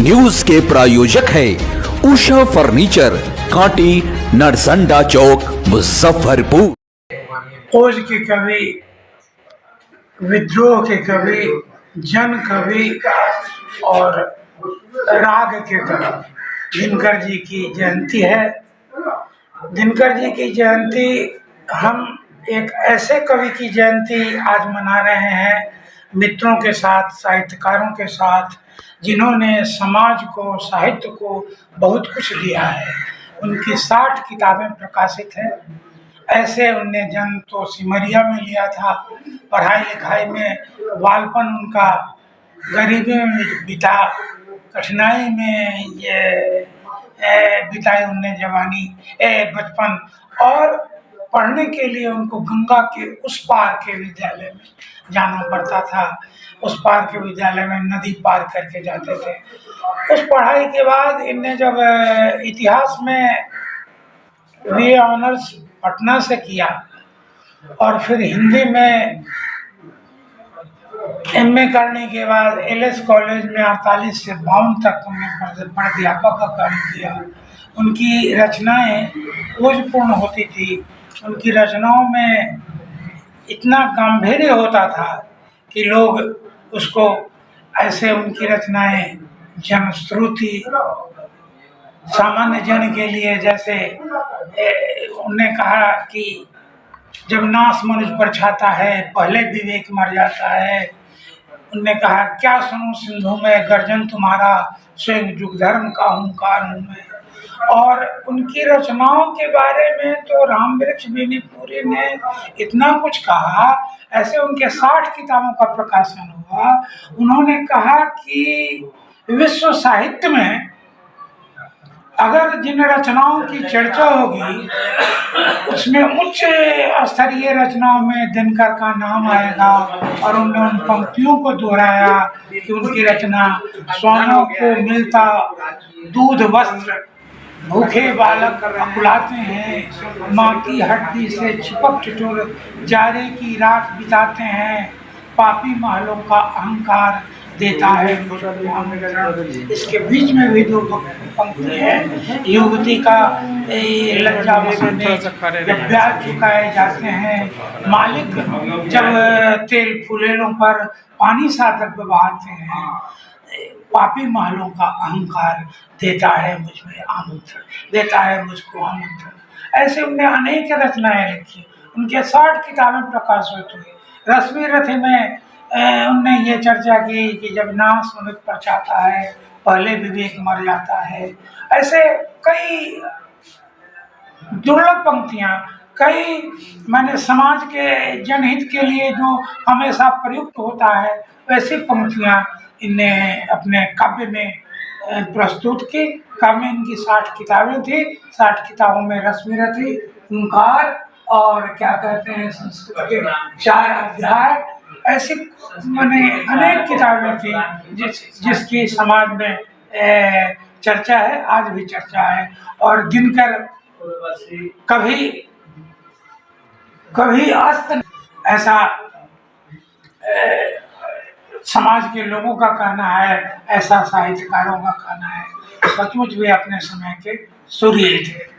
News के प्रायोजक है उषा फर्नीचर, कांटी, नरसंडा चौक, मुजफ्फरपुर। खोज के कवि, विद्रोह के कवि, जन कवि और राग के कवि दिनकर जी की जयंती है। दिनकर जी की जयंती, हम एक ऐसे कवि की जयंती आज मना रहे हैं मित्रों के साथ, साहित्यकारों के साथ, जिन्होंने समाज को, साहित्य को बहुत कुछ दिया है। उनकी 60 किताबें प्रकाशित हैं। ऐसे उनने जन्म तो सिमरिया में लिया था, पढ़ाई लिखाई में बालपन उनका गरीबी में बिता, कठिनाई में ये बिताई उनने जवानी बचपन, और पढ़ने के लिए उनको गंगा के उस पार के विद्यालय में जाना पड़ता था। उस पार के विद्यालय में नदी पार करके जाते थे। उस पढ़ाई के बाद इनने जब इतिहास में बीए ऑनर्स पटना से किया और फिर हिंदी में एमए करने के बाद एलएस कॉलेज में 48 से 52 तक उन्होंने प्राध्यापक का काम किया। उनकी रचनाएं खोजपूर्ण होती थी। उनकी रचनाओं में इतना गांभीर्य होता था कि लोग उसको ऐसे, उनकी रचनाएं जनश्रुति, सामान्य जन के लिए, जैसे उन्होंने कहा कि जब नाश मनुष्य पर छाता है, पहले विवेक मर जाता है। उनने कहा क्या सुनूं सिंधु में गर्जन तुम्हारा, स्वयं जुग धर्म का हुंकार हूं मैं। और उनकी रचनाओं के बारे में तो रामवृक्ष बेनीपुरी ने इतना कुछ कहा। ऐसे उनके 60 किताबों का प्रकाशन हुआ। उन्होंने कहा कि विश्व साहित्य में अगर जिन रचनाओं की चर्चा होगी उसमें उच्च स्तरीय रचनाओं में दिनकर का नाम आएगा। और उन्होंने उन पंक्तियों को दोहराया कि उनकी रचना स्वानों को मिलता दूध वस्त्र, भूखे बालक अकुलाते हैं, माँ की हड्डी से चिपक ठिठुर जारे की रात बिताते हैं, पापी महलों का अहंकार देता है मुझको आमंत्रण। इसके बीच में भी 2 पंक्ति है। युवती का लज्जा में जब ब्याज चुकाए जाते हैं, मालिक जब तेल फुलेलों पर पानी सा तक बहाते हैं, पापी महलों का अहंकार देता है मुझमें आमंत्रण, देता है मुझको आमंत्रण। ऐसे उनने अनेक रचनाएं लिखी। उनके 60 किताबें प्रकाशित हुई। रश्मि रथी में उनने ये चर्चा की कि जब नाश मनुष्य पर छाता है, पहले विवेक मर जाता है। ऐसे कई दुर्लभ पंक्तियां, कई मैंने समाज के जनहित के लिए जो हमेशा प्रयुक्त होता है, वैसी पंक्तियां इनने अपने काव्य में प्रस्तुत की। काव्य में इनकी 60 किताबें थी। 60 किताबों में रश्मि रथी, हुंकार और क्या कहते हैं संस्कृत के 4 अध्याय, ऐसी मैंने अनेक किताबें थी जिसकी समाज में चर्चा है, आज भी चर्चा है। और दिनकर कभी कभी अस्त, ऐसा समाज के लोगों का कहना है, ऐसा साहित्यकारों का कहना है। सचमुच वे अपने समय के सूर्य थे।